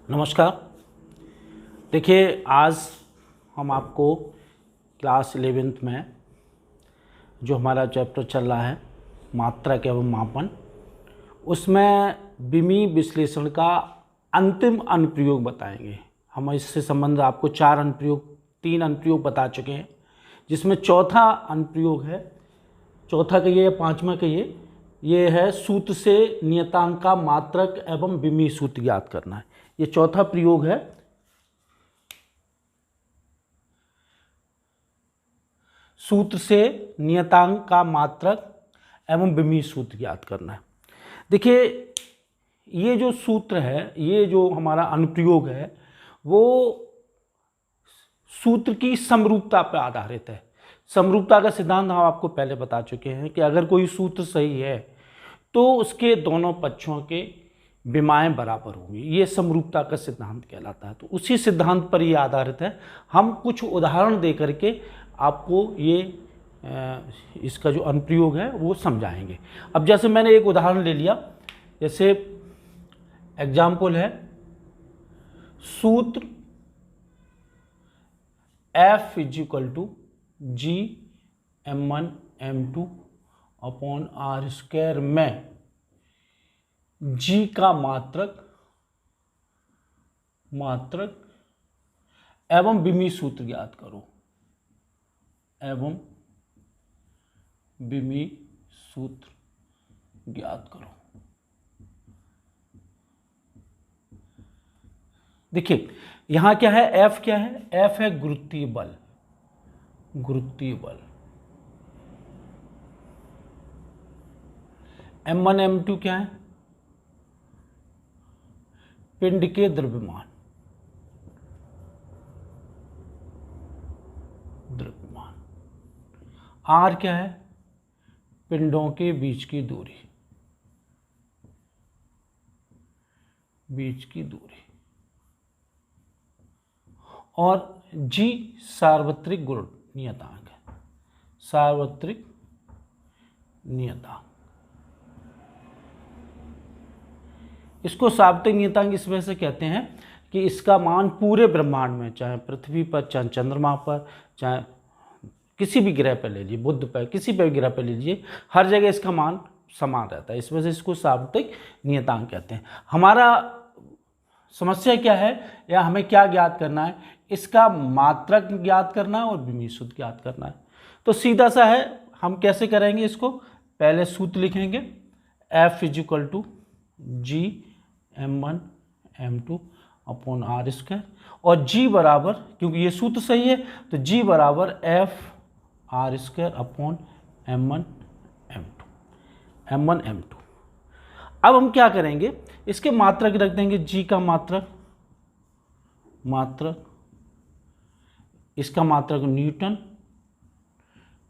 नमस्कार। देखिए, आज हम आपको क्लास 11th में जो हमारा चैप्टर चल रहा है मात्रक एवं मापन, उसमें विमी विश्लेषण का अंतिम अनुप्रयोग बताएंगे। हम इससे संबंध आपको 3 अनुप्रयोग बता चुके हैं, जिसमें चौथा अनुप्रयोग है, चौथा कहिए या पांचवा कहिए, ये है सूत्र से नियतांक का मात्रक एवं विमी सूत्र ज्ञात करना है। ये चौथा प्रयोग है। सूत्र से नियतांक का मात्रक एवं विमी सूत्र ज्ञात करना है। देखिए, ये जो सूत्र है, ये जो हमारा अनुप्रयोग है, वो सूत्र की समरूपता पर आधारित है। समरूपता का सिद्धांत हम आपको पहले बता चुके हैं कि अगर कोई सूत्र सही है तो उसके दोनों पक्षों के विमाएं बराबर होंगी। ये समरूपता का सिद्धांत कहलाता है। तो उसी सिद्धांत पर ये आधारित है। हम कुछ उदाहरण दे करके आपको ये इसका जो अनुप्रयोग है वो समझाएंगे। अब जैसे मैंने एक उदाहरण ले लिया, जैसे एग्जाम्पल है सूत्र F = G m1 m2 upon R square में G का मात्रक एवं विमी सूत्र ज्ञात करो। देखिए, यहां क्या है, F क्या है, F है गुरुत्वीय बल। m1 m2 क्या है, पिंड के द्रव्यमान। R क्या है, पिंडों के बीच की दूरी। और G सार्वत्रिक गुण नियतांक है। इसको सार्वत्रिक नियतांक इस वजह से कहते हैं कि इसका मान पूरे ब्रह्मांड में, चाहे पृथ्वी पर, चाहे चंद्रमा पर, चाहे किसी भी ग्रह पर ले लीजिए, बुध पर, किसी पर भी ग्रह पर ले लीजिए, हर जगह इसका मान समान रहता है। इस वजह से इसको सार्वत्रिक नियतांक कहते हैं। हमारा समस्या क्या है, या हमें क्या ज्ञात करना है, इसका मात्रक ज्ञात करना है और विमी सूत्र ज्ञात करना है। तो सीधा सा है, हम कैसे करेंगे इसको, पहले सूत्र लिखेंगे F = G m1 m2 upon R square, और G बराबर, क्योंकि ये सूत्र सही है तो G बराबर F r square upon m1 m2। अब हम क्या करेंगे, इसके मात्रक रख देंगे। G का मात्रक, इसका मात्रक newton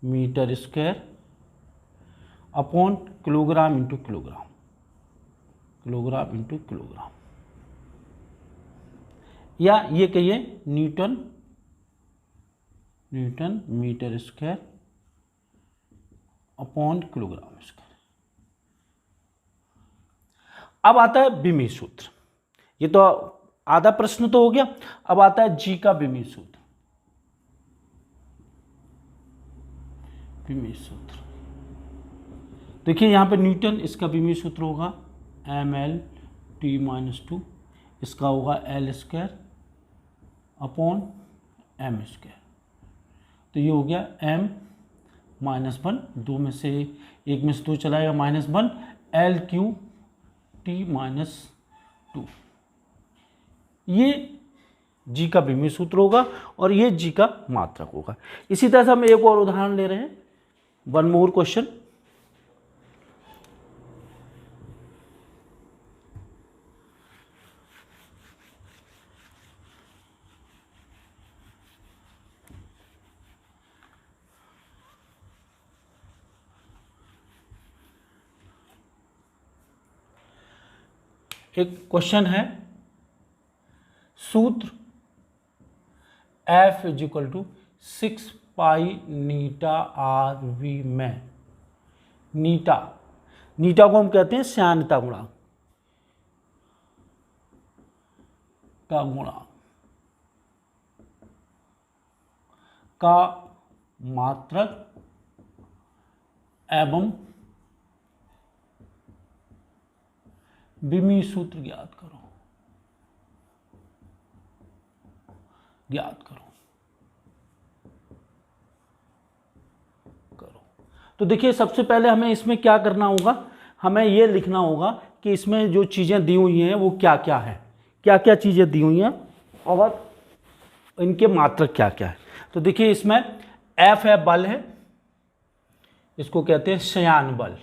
metre square upon kilogram into kilogram, या ये कहिए newton metre square upon kilogram square. अब आता है विमी सूत्र। ये तो आधा प्रश्न तो हो गया। अब आता है G का विमी सूत्र। देखिए यहां पे न्यूटन, इसका विमी सूत्र होगा mL/T-2, इसका होगा L square upon m square. तो ये हो गया m-1, दो में से एक में से दो चलाएगा, -1 L³ T-2। ये G का विमी सूत्र होगा और ये G का मात्रक होगा। इसी तरह से हम एक और उदाहरण ले रहे हैं, वन मोर क्वेश्चन। एक क्वेश्चन है, सूत्र F = 6 पाई नीटा RV में नीटा को हम कहते हैं श्यानता गुणांक। का गुणा का मात्रक एवं विमीय सूत्र ज्ञात करो। तो देखिए सबसे पहले हमें इसमें क्या करना होगा, हमें ये लिखना होगा कि इसमें जो चीज़ें दी हुई हैं वो क्या क्या है, क्या क्या चीज़ें दी हुई हैं और इनके मात्रक क्या क्या है। तो देखिए इसमें F है बल है, इसको कहते हैं शयान बल।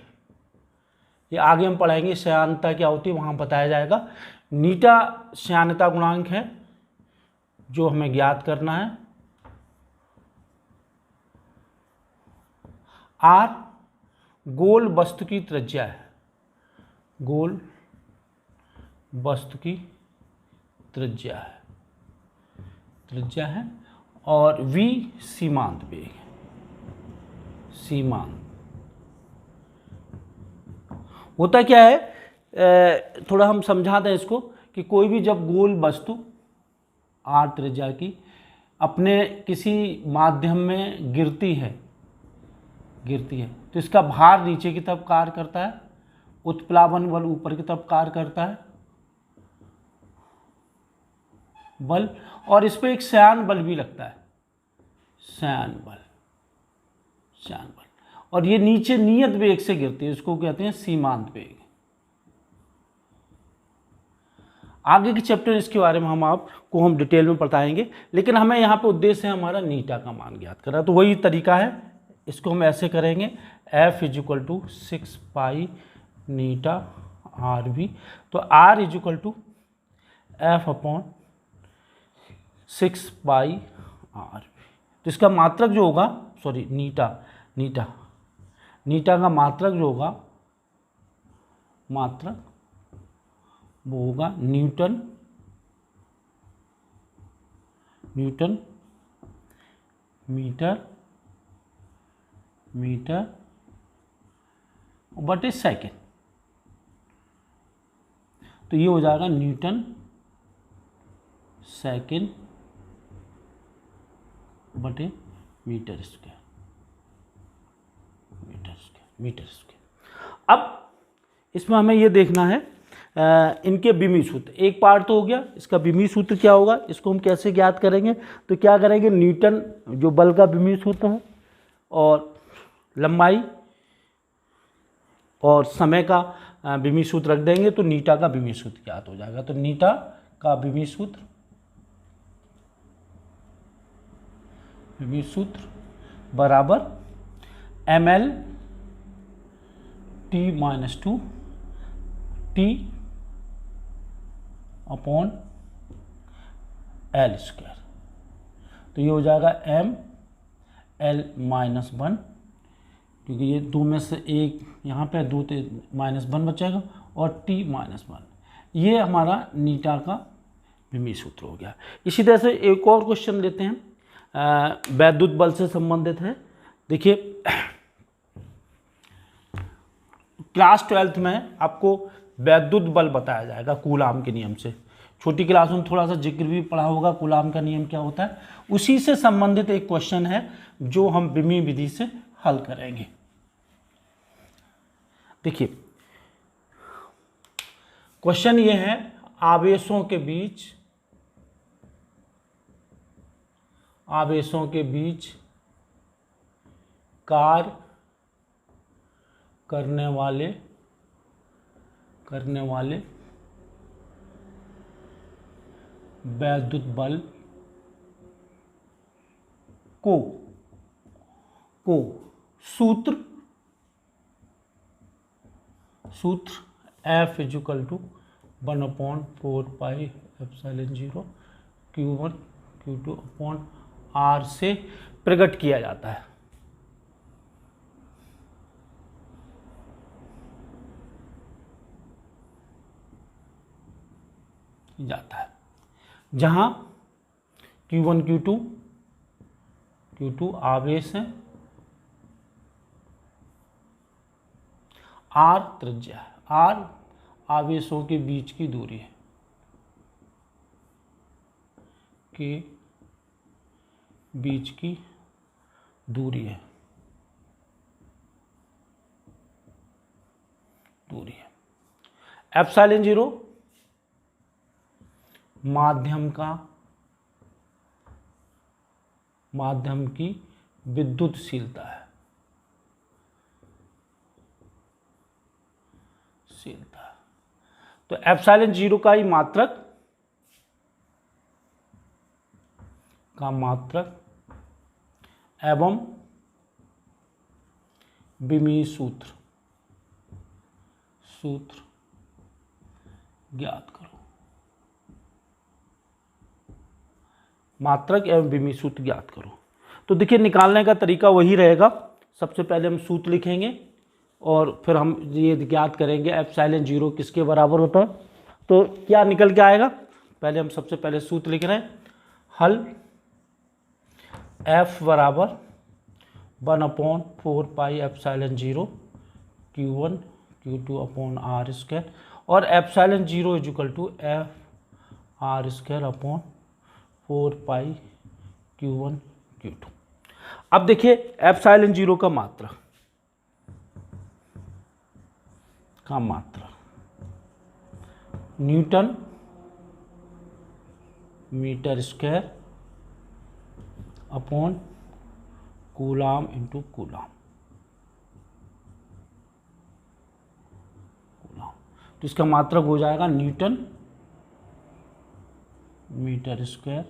ये आगे हम पढ़ाएंगे शयानता क्या होती है, वहाँ बताया जाएगा। नीटा शयानता गुणांक है जो हमें ज्ञात करना है। R गोल वस्तु की त्रिज्या है, गोल वस्तु की त्रिज्या है। और V सीमांत वेग है, सीमांत होता क्या है, थोड़ा हम समझा दें इसको कि कोई भी जब गोल वस्तु r त्रिज्या की अपने किसी माध्यम में गिरती है तो इसका भार नीचे की तरफ कार्य करता है, उत्प्लावन बल ऊपर की तरफ कार्य करता है बल, और इस पर एक शयान बल भी लगता है, शयान बल। और ये नीचे नियत वेग से गिरती है, इसको कहते हैं सीमांत वेग। आगे के चैप्टर इसके बारे में हम डिटेल में बताएंगे, लेकिन हमें यहाँ पे उद्देश्य है हमारा नीटा का मान ज्ञात करना। तो वही तरीका है, इसको हम ऐसे करेंगे F = 6 pi eta R V. तो R = F/6 pi R V. तो इसका मात्रक जो होगा, सॉरी नीटा का मात्रक जो होगा, वो होगा न्यूटन मीटर बटे सेकेंड। तो ये हो जाएगा न्यूटन सेकेंड बटे मीटर स्क्वायर। अब इसमें हमें ये देखना है इनके विमीय सूत्र। एक पार्ट तो हो गया, इसका विमीय सूत्र क्या होगा, इसको हम कैसे ज्ञात करेंगे। तो क्या करेंगे, न्यूटन जो बल का विमीय सूत्र है और लंबाई और समय का विमीय सूत्र रख देंगे, तो नीटा का विमीय सूत्र ज्ञात हो जाएगा। तो नीटा का विमीय सूत्र बराबर ml t-2 t upon L square. तो ये हो जाएगा ml-1, क्योंकि ये दो में से एक यहाँ पे, दो -1 बचेगा, और t-1। ये हमारा नीटा का विमीय सूत्र हो गया। इसी तरह से एक और क्वेश्चन लेते हैं, वैद्युत बल से संबंधित है। देखिए क्लास 12th में आपको वैद्युत बल बताया जाएगा कूलाम के नियम से। छोटी क्लास में थोड़ा सा जिक्र भी पढ़ा होगा कूलाम का नियम क्या होता है। उसी से संबंधित एक क्वेश्चन है जो हम विमीय विधि से हल करेंगे। देखिए क्वेश्चन ये है, आवेशों के बीच कार्य करने वाले वैद्युत बल को सूत्र F = 1/4 पाई ε0 Q1 Q2 अपॉन R से प्रकट किया जाता है। जहां Q1 Q2 आवेश है, R त्रिज्या है, R आवेशों के बीच की दूरी है। के बीच की दूरी है, एप्सिलॉन 0 माध्यम की विद्युतशीलता है, तो एप्सिलॉन 0 का ही मात्रक एवं बीमीय सूत्र ज्ञात करो। मात्रक एवं बीमीय सूत्र ज्ञात करो। तो देखिए निकालने का तरीका वही रहेगा। सबसे पहले हम सूत्र लिखेंगे और फिर हम ये ज्ञात करेंगे एप्सिलॉन 0 किसके बराबर होता है। तो क्या निकल के आएगा, पहले हम सबसे पहले सूत्र लिख रहे हैं। हल F बराबर 1/4 pi epsilon 0 Q1 Q2 upon R square, और epsilon 0 equal to F R square upon 4 pi Q1 Q2। अब देखिए एप्सिलॉन 0 का मात्रक newton metre square upon coulomb into coulomb. तो इसका मात्रक हो जाएगा newton metre square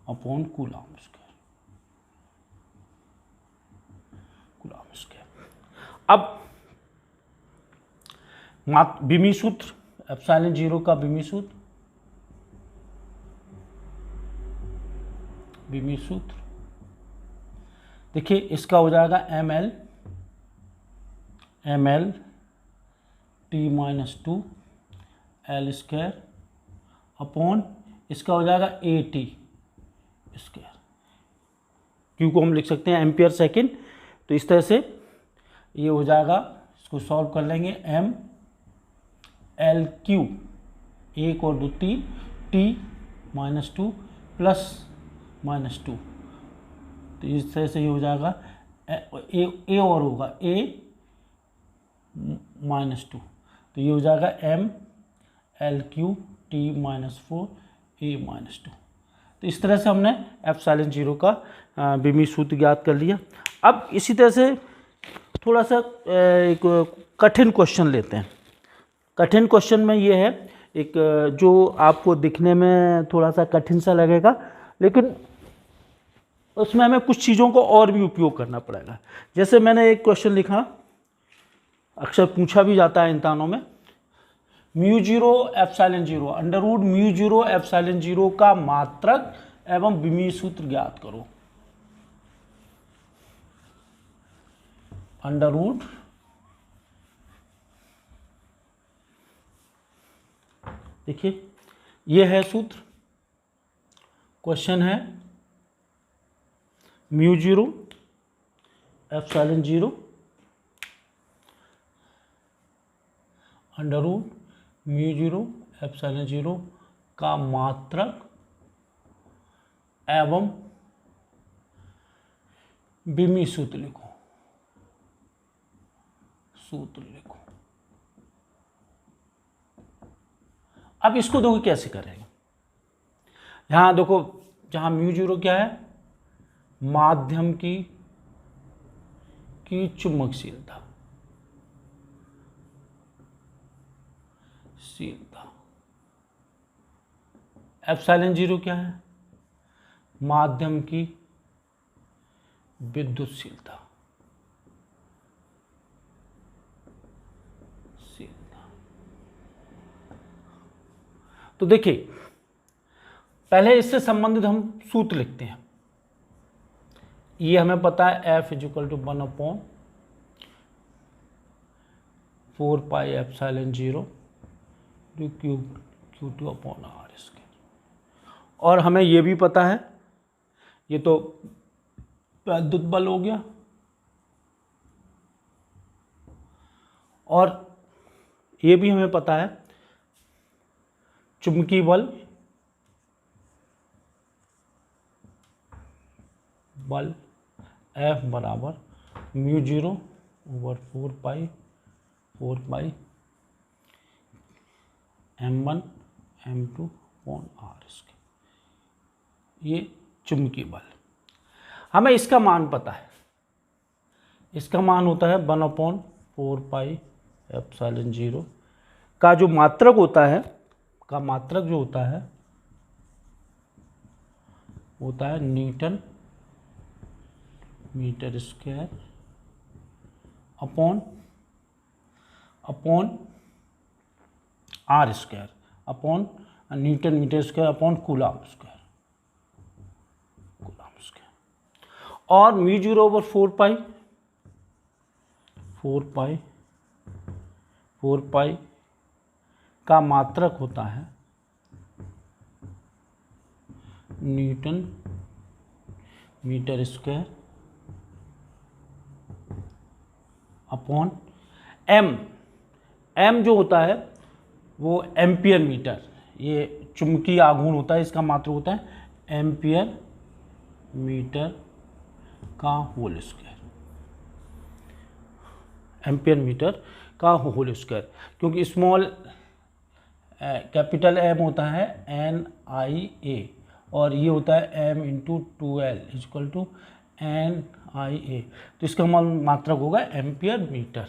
upon coulomb square. अब बीमीय सूत्र, एप्सिलॉन 0 का बीमीय सूत्र देखिए, इसका हो जाएगा ml T-2 L square upon, इसका हो जाएगा AT स्क्वायर। क्यू को हम लिख सकते हैं एम्पियर सेकेंड। तो इस तरह से ये हो जाएगा, इसको सॉल्व कर लेंगे। mL3 1 और 2 3 T-2 प्लस -2, तो इस तरह से ये हो जाएगा ए और होगा A-2, तो ये हो जाएगा mL3 T-4 A-2। तो इस तरह से हमने एप्सिलॉन 0 का बीमीय सूत्र ज्ञात कर लिया। अब इसी तरह से थोड़ा सा एक कठिन क्वेश्चन लेते हैं। कठिन क्वेश्चन में ये है एक जो आपको दिखने में थोड़ा सा कठिन सा लगेगा, लेकिन उसमें हमें कुछ चीज़ों को और भी उपयोग करना पड़ेगा। जैसे मैंने एक क्वेश्चन लिखा, अक्सर पूछा भी जाता है इम्तिहानों में, μ0 एप्सिलॉन 0 अंडररूट μ0 एप्सिलॉन 0 का मात्रक एवं बीमीय सूत्र ज्ञात करो। अंडररूट देखिए ये है सूत्र, क्वेश्चन है μ0 एप्सिलॉन 0 अंडररूट μ0 एप्सिलॉन 0 का मात्रक एवं बीमीय सूत्र लिखो। अब इसको देखो कैसे करेंगे। यहां देखो, जहां μ0 क्या है, माध्यम की चुंबकशीलता एप्सिलॉन 0 क्या है, माध्यम की विद्युतशीलता तो देखिए पहले इससे संबंधित हम सूत्र लिखते हैं। ये हमें पता है F = 1/4 pi epsilon 0 Q2 upon R square, और हमें ये भी पता है, ये तो विद्युत बल हो गया, और ये भी हमें पता है चुंबकीय बल बल F बराबर म्यू 0 ओवर 4 पाई M1 M2 upon R square. ये चुंबकीय बल, हमें इसका मान पता है, इसका मान होता है 1/4 पाई एप्सिलॉन 0 का जो मात्रक होता है, का मात्रक जो होता है newton metre square upon R square upon newton metre square upon coulomb square और म्यू 0 ओवर 4 पाई का मात्रक होता है newton metre square upon M जो होता है वो एम्पियर मीटर, ये चुंबकीय आघूर्ण होता है, इसका मात्रक होता है एम्पियर मीटर का होल स्क्वायर, एम्पियर मीटर का होल स्क्वायर, क्योंकि स्मॉल कैपिटल एम होता है NIA और ये होता है m into 2L is equal to NIA, तो इसका मात्रक होगा एम्पियर मीटर,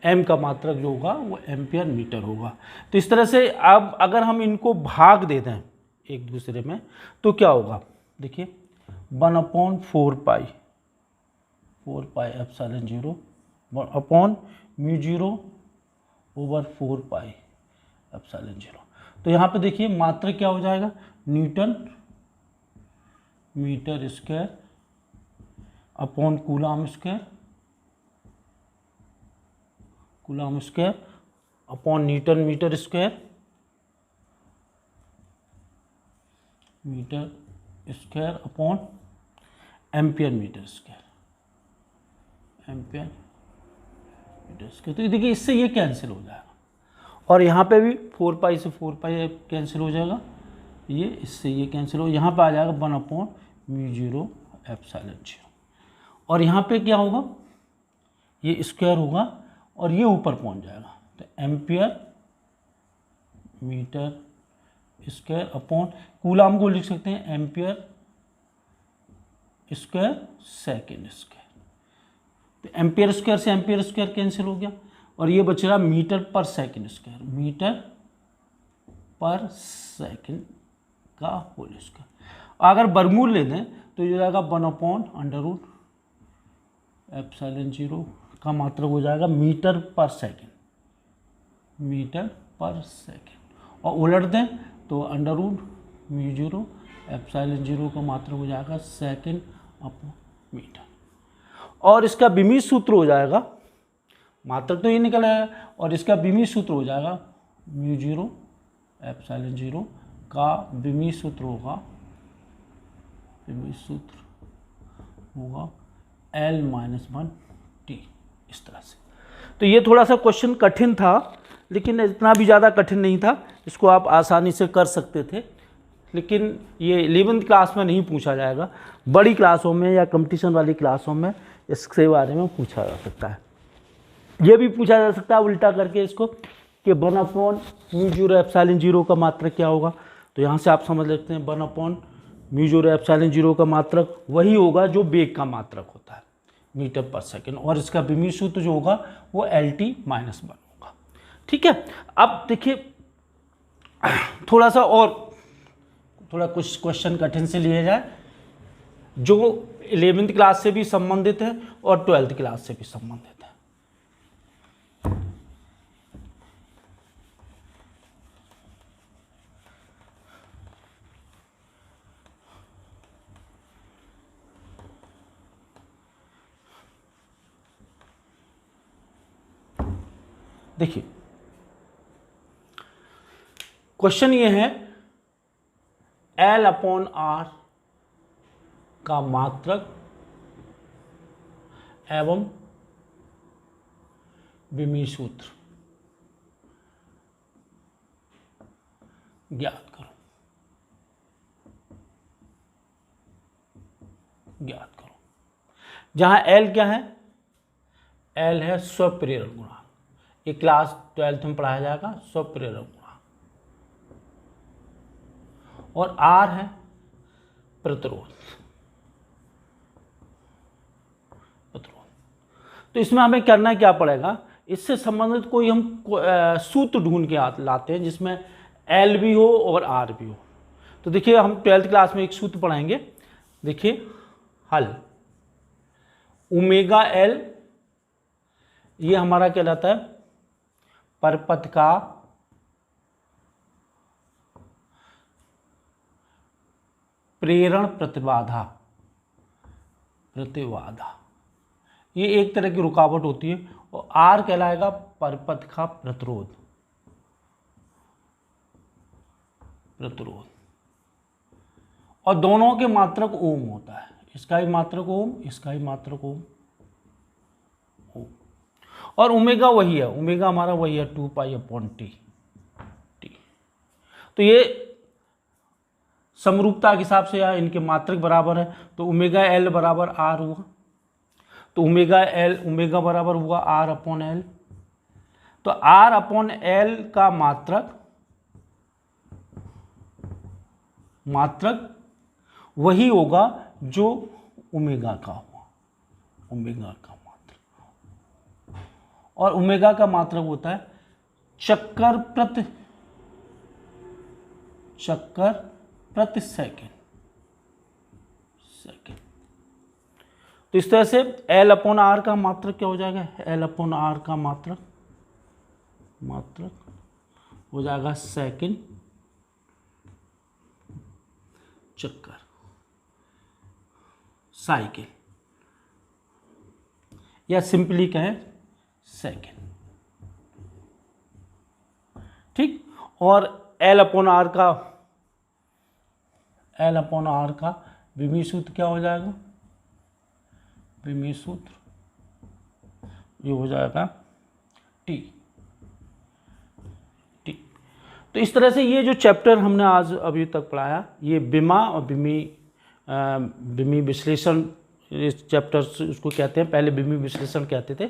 m का मात्रक जो होगा वो एम्पियर मीटर होगा। तो इस तरह से अब अगर हम इनको भाग दे दें एक दूसरे में तो क्या होगा, देखिए 1/4 pi epsilon 0 upon mu 0 over 4 pi epsilon 0। तो यहाँ पे देखिए मात्रक क्या हो जाएगा, newton metre square upon coulomb square upon newton metre square upon ampere metre square. तो देखिए इससे ये कैंसिल हो जाएगा और यहाँ पे भी 4 पाई से 4 पाई कैंसिल हो जाएगा, ये इससे ये कैंसिल हो, यहाँ पे आ जाएगा 1/μ0 एप्सिलॉन 0 और यहाँ पे क्या होगा, ये स्क्वायर होगा और ये ऊपर पहुँच जाएगा, तो ampere metre square upon coulomb को लिख सकते हैं एम्पियर स्क्वायर सेकेंड स्क्वायर। तो एम्पियर स्क्वायर से एम्पियर स्क्वायर कैंसिल हो गया और ये बच रहा मीटर पर सेकंड स्क्वायर, मीटर पर सेकंड का होल स्क्वायर। अगर वर्गमूल ले दें तो ये जाएगा 1/√, एप्सिलॉन 0 का मात्रक हो जाएगा मीटर पर सेकंड और उलट दें तो √μ0 एप्सिलॉन 0 का मात्रक हो जाएगा सेकंड अपॉन मीटर और इसका विमीय सूत्र हो जाएगा, मात्रक तो ये निकल आएगा और इसका विमीय सूत्र हो जाएगा μ0 एप्सिलॉन 0 का विमीय सूत्र होगा L-1T, इस तरह से। तो ये थोड़ा सा क्वेश्चन कठिन था लेकिन इतना भी ज़्यादा कठिन नहीं था, इसको आप आसानी से कर सकते थे, लेकिन ये 11th क्लास में नहीं पूछा जाएगा, बड़ी क्लासों में या कंपटीशन वाली क्लासों में इसके बारे में पूछा जा सकता है। ये भी पूछा जा सकता है उल्टा करके इसको कि 1/μ0 एप्सिलॉन 0 का मात्रक क्या होगा, तो यहाँ से आप समझ लेते हैं 1/μ0 एप्सिलॉन 0 का मात्रक वही होगा जो वेग का मात्रक होता है मीटर पर सेकंड और इसका विमीय सूत्र जो होगा वो LT-1 होगा। ठीक है, अब देखिए थोड़ा कुछ क्वेश्चन कठिन से लिए जाए जो 11th क्लास से भी संबंधित है और 12th क्लास से भी संबंधित है। देखिए क्वेश्चन ये है L/R का मात्रक एवं विमीय सूत्र ज्ञात करो। जहाँ एल क्या है, एल है स्वप्रेरण गुणांक, ये क्लास 12th में पढ़ाया जाएगा, स्वप्रेरण गुणांक। और आर है प्रतिरोध। तो इसमें हमें करना क्या पड़ेगा, इससे संबंधित कोई हम सूत्र ढूंढ के लाते हैं जिसमें एल भी हो और आर भी हो। तो देखिए हम 12th क्लास में एक सूत्र पढ़ाएंगे, देखिए हल, ओमेगा एल ये हमारा कहलाता है परपथ का प्रेरण प्रतिबाधा, ये एक तरह की रुकावट होती है, और आर कहलाएगा परपथ का प्रतिरोध, और दोनों के मात्रक ओम होता है, इसका ही मात्रक ओम, इसका ही मात्रक ओम। और ओमेगा वही है, ओमेगा हमारा वही है 2π/T। तो ये समरूपता के हिसाब से या इनके मात्रक बराबर है, तो ओमेगा एल बराबर आर हुआ, तो ओमेगा बराबर हुआ R/L। तो R/L का मात्रक वही होगा जो ओमेगा का हुआ, ओमेगा का मात्रक, और ओमेगा का मात्रक होता है चक्कर प्रति सेकंड। तो इस तरह से L/R का मात्रक क्या हो जाएगा, L/R का मात्रक हो जाएगा सेकंड चक्कर, साइकिल, या सिंपली कहें सेकंड, ठीक। और L/R का विमीय सूत्र क्या हो जाएगा, विमीय सूत्र ये हो जाएगा T। तो इस तरह से ये जो चैप्टर हमने आज अभी तक पढ़ाया, ये बिमा और बिमी विश्लेषण, इस चैप्टर उसको कहते हैं, पहले बिमी विश्लेषण कहते थे।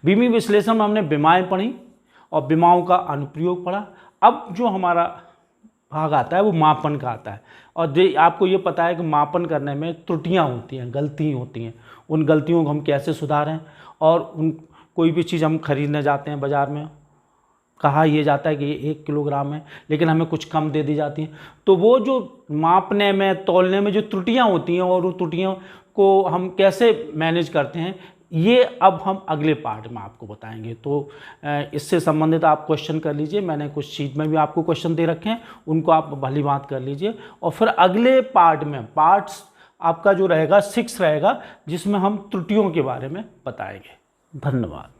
बिमी विश्लेषण में हमने बिमाएँ पढ़ी और बिमाओं का अनुप्रयोग पढ़ा। अब जो हमारा भाग आता है वो मापन का आता है, और आपको ये पता है कि मापन करने में त्रुटियां होती हैं, गलती होती हैं, उन गलतियों को हम कैसे सुधारें। और कोई भी चीज़ हम खरीदने जाते हैं बाज़ार में, कहा यह जाता है कि ये 1 किलोग्राम है, लेकिन हमें कुछ कम दे दी जाती हैं, तो वो जो मापने में तौलने में जो त्रुटियां होती हैं और वो त्रुटियों को हम कैसे मैनेज करते हैं, ये अब हम अगले पार्ट में आपको बताएंगे। तो इससे संबंधित आप क्वेश्चन कर लीजिए, मैंने कुछ शीट में भी आपको क्वेश्चन दे रखे हैं, उनको आप भली बात कर लीजिए। और फिर अगले पार्ट में, पार्ट्स आपका जो रहेगा 6 रहेगा, जिसमें हम त्रुटियों के बारे में बताएंगे। धन्यवाद।